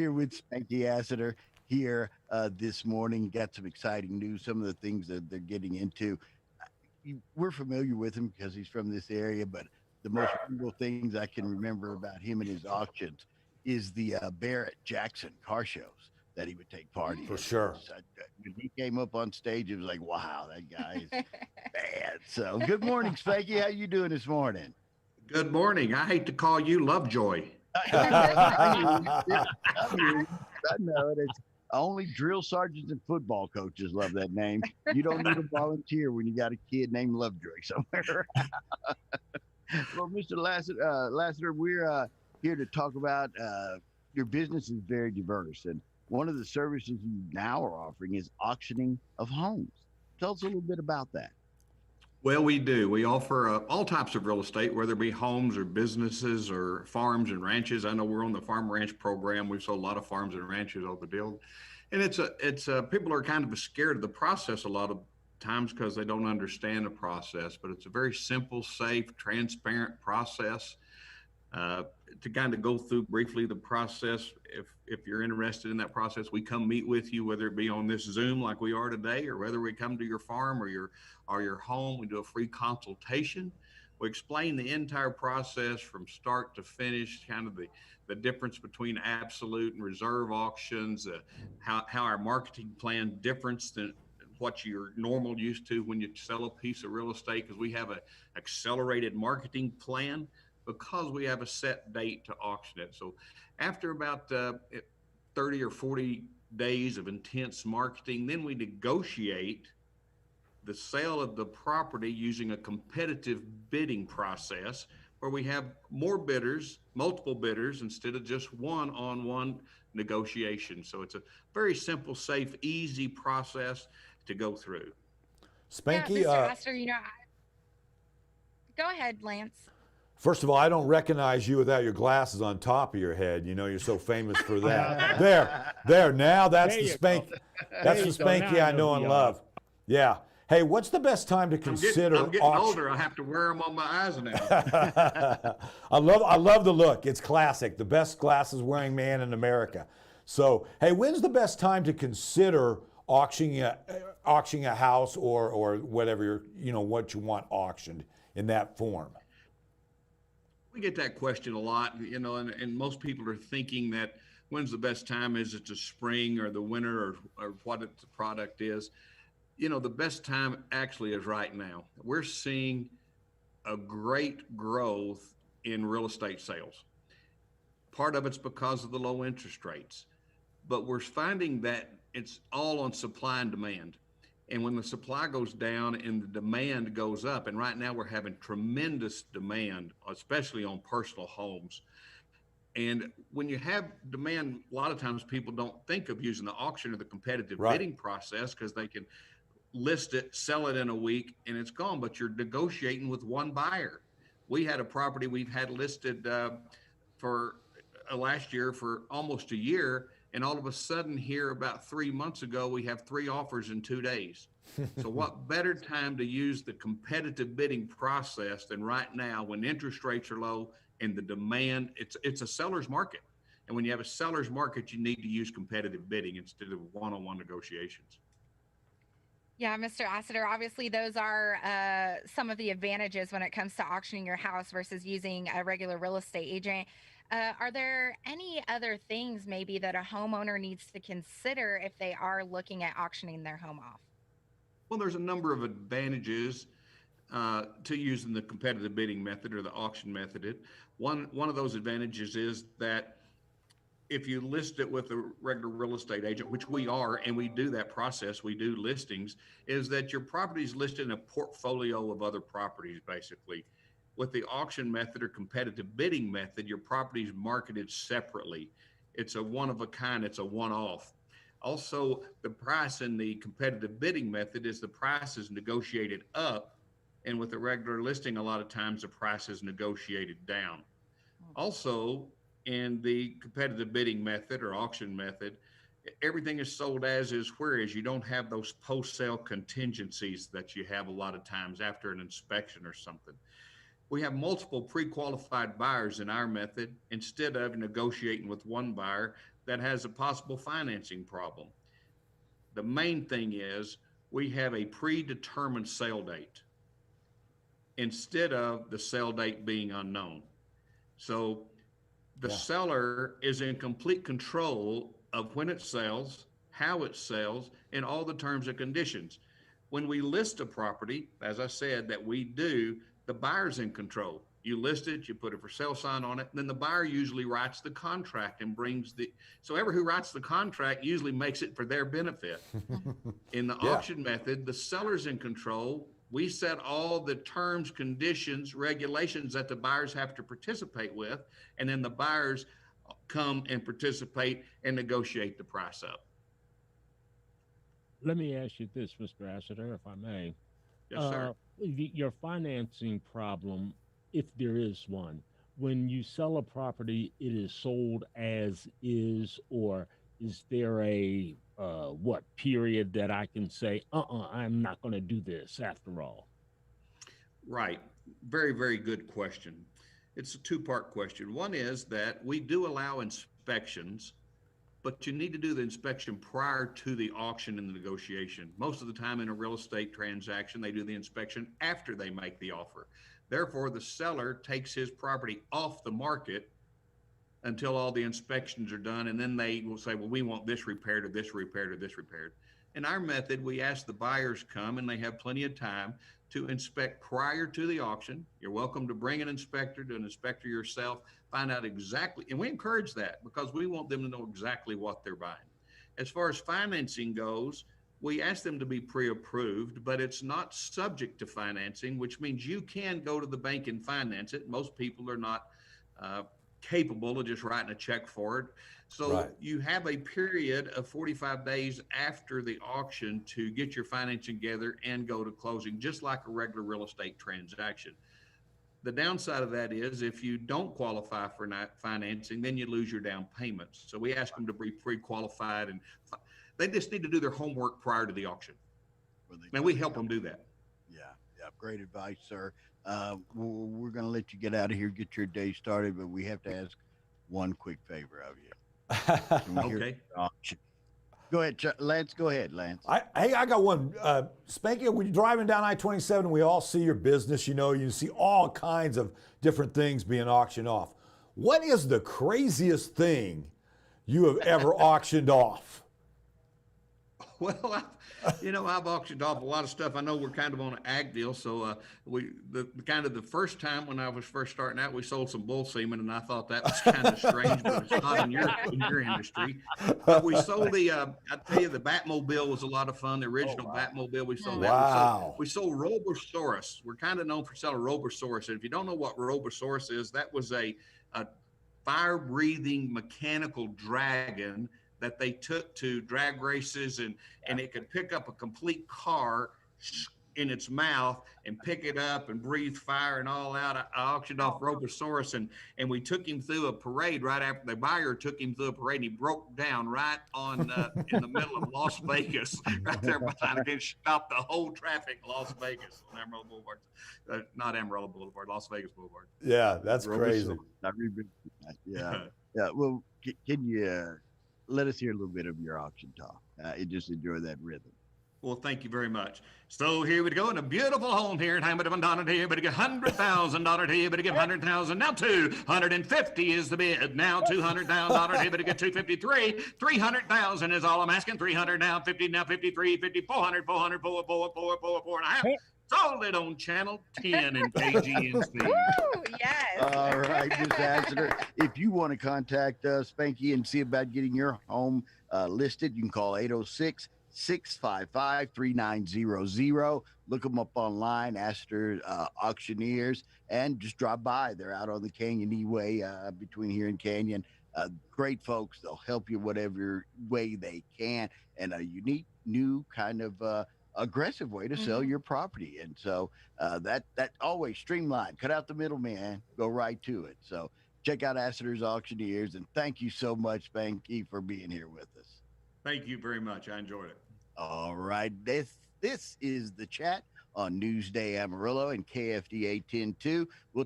Here with Spanky Assiter here this morning. Got some exciting news, some of the things that they're getting into. We're familiar with him because he's from this area, but the most wonderful things I can remember about him and his auctions is the Barrett Jackson car shows that he would take part Mm. in. For It was sure. when he came up on stage, it was like, wow, that guy is bad. So, good morning, Spanky. How you doing this morning? Good morning. I hate to call you Lovejoy. I hear you. I hear you. I know it. It's only drill sergeants and football coaches love that name. You don't need a volunteer when you got a kid named Lovejoy somewhere. Well, Mr. Lassiter, we're here to talk about your business is very diverse, and one of the services you now are offering is auctioning of homes. Tell us a little bit about that. Well, we do. We offer all types of real estate, whether it be homes or businesses or farms and ranches. I know we're on the farm ranch program. We've sold a lot of farms and ranches over the deal, and it's people are kind of scared of the process a lot of times because they don't understand the process. But it's a very simple, safe, transparent process. Uh, to kind of go through briefly the process, if you're interested in that process, we come meet with you, whether it be on this Zoom like we are today, or whether we come to your farm or your home. We do a free consultation. We explain the entire process from start to finish, kind of the difference between absolute and reserve auctions, how our marketing plan differs than what you're normal used to when you sell a piece of real estate, because we have a accelerated marketing plan because we have a set date to auction it. So after about 30 or 40 days of intense marketing, then we negotiate the sale of the property using a competitive bidding process where we have more bidders, multiple bidders, instead of just one-on-one negotiation. So it's a very simple, safe, easy process to go through. Spanky, Yeah, Mr. Astor, go ahead, Lance. first of all, I don't recognize you without your glasses on top of your head. You know, you're so famous for that. There. Now that's There the you Spank. go. That's There the you go. Now Spanky I I know know who and you are. love. Yeah. Hey, what's the best time to consider I'm getting auction? older. I have to wear them on my eyes now. I love the look. It's classic. The best glasses wearing man in America. So, hey, when's the best time to consider auctioning a house or whatever what you want auctioned in that form? We get that question a lot, and most people are thinking that when's the best time? Is it the spring or the winter or what the product is? The best time actually is right now. We're seeing a great growth in real estate sales. Part of it's because of the low interest rates, but we're finding that it's all on supply and demand. And when the supply goes down and the demand goes up, and right now we're having tremendous demand, especially on personal homes. And when you have demand, a lot of times people don't think of using the auction or the competitive Right. bidding process because they can list it, sell it in a week, and it's gone. But you're negotiating with one buyer. We had a property we've had listed for last year for almost a year, and all of a sudden here about 3 months ago, we have 3 offers in 2 days. So what better time to use the competitive bidding process than right now when interest rates are low and the demand, it's a seller's market. And when you have a seller's market, you need to use competitive bidding instead of one-on-one negotiations. Yeah, Mr. Assiter, obviously those are some of the advantages when it comes to auctioning your house versus using a regular real estate agent. Are there any other things maybe that a homeowner needs to consider if they are looking at auctioning their home off? Well, there's a number of advantages to using the competitive bidding method or the auction method. One of those advantages is that if you list it with a regular real estate agent, which we are, and we do that process, we do listings, is that your property is listed in a portfolio of other properties, basically. With the auction method or competitive bidding method, your property is marketed separately. It's a one of a kind, it's a one off. Also, the price in the competitive bidding method is the price is negotiated up. And with a regular listing, a lot of times the price is negotiated down. Also, in the competitive bidding method or auction method, everything is sold as is, whereas you don't have those post-sale contingencies that you have a lot of times after an inspection or something. We have multiple pre-qualified buyers in our method. Instead of negotiating with one buyer, that has a possible financing problem. The main thing is we have a predetermined sale date instead of the sale date being unknown. So the seller is in complete control of when it sells, how it sells, and all the terms and conditions. When we list a property, as I said, that we do, the buyer's in control. You list it, you put a for sale sign on it, and then the buyer usually writes the contract and brings so ever who writes the contract usually makes it for their benefit. In the auction method, the seller's in control. We set all the terms, conditions, regulations that the buyers have to participate with, and then the buyers come and participate and negotiate the price up. Let me ask you this, Mr. Assiter, if I may. Yes, sir. Your financing problem, if there is one, when you sell a property, it is sold as is, or is there a what period that I can say, I'm not going to do this after all? Right. Very, very good question. It's a two-part question. One is that we do allow inspections, but you need to do the inspection prior to the auction and the negotiation. Most of the time in a real estate transaction, they do the inspection after they make the offer. Therefore, the seller takes his property off the market until all the inspections are done, and then they will say, well, we want this repaired or this repaired or this repaired. In our method, we ask the buyers come, and they have plenty of time to inspect prior to the auction. You're welcome to bring an inspector, to an inspector yourself, find out exactly, and we encourage that because we want them to know exactly what they're buying. As far as financing goes, we ask them to be pre-approved, but it's not subject to financing, which means you can go to the bank and finance it. Most people are not capable of just writing a check for it. So you have a period of 45 days after the auction to get your financing together and go to closing, just like a regular real estate transaction. The downside of that is if you don't qualify for financing, then you lose your down payments. So we ask them to be pre-qualified, and they just need to do their homework prior to the auction. And we help them do that. Yeah, great advice, sir. We're going to let you get out of here, get your day started, but we have to ask one quick favor of you. Okay. Go ahead, Lance. Go ahead, Lance. I got one. Spanky, when you're driving down I-27, we all see your business. You see all kinds of different things being auctioned off. What is the craziest thing you have ever auctioned off? Well, I've auctioned off a lot of stuff. I know we're kind of on an ag deal, so the first time when I was first starting out, we sold some bull semen, and I thought that was kind of strange, but it's not in your industry. But we sold I tell you, the Batmobile was a lot of fun. The original Batmobile, we sold that. Wow. We sold Robosaurus. We're kind of known for selling Robosaurus, and if you don't know what Robosaurus is, that was a fire-breathing mechanical dragon that they took to drag races, and it could pick up a complete car in its mouth and pick it up and breathe fire and all out. I auctioned off Robosaurus, and we took him through a parade right after the buyer took him through a parade, and he broke down right on in the middle of Las Vegas, right there behind it, and stopped the whole traffic in Las Vegas on Amarillo Boulevard. Not Amarillo Boulevard, Las Vegas Boulevard. Yeah, that's crazy. Yeah. Well, can you let us hear a little bit of your auction talk? Just enjoy that rhythm. Well, thank you very much. So here we go in a beautiful home here in Hamilton, here, but give $100,000 here, but give $100,000. Now $250 is the bid. Now $200,000 here, but get $253. $300,000 is all I'm asking. $300 now, $50 now, $53, $50, $400, $400, $4 and a half. Sold it on Channel 10 and KGNC. Woo, yes. All right, Ms. Assiter. If you want to contact Spanky and see about getting your home listed, you can call 806-655-3900. Look them up online, Assiter Auctioneers, and just drop by. They're out on the Canyon E-Way between here and Canyon. Great folks. They'll help you whatever way they can, and a unique, new kind of aggressive way to sell your property. And so that always streamlined, cut out the middleman, go right to it. So check out Assiter's Auctioneers, and thank you so much, Spanky, for being here with us. Thank you very much. I enjoyed it. All right. This is The Chat on Newsday Amarillo and KFDA 10-2. We'll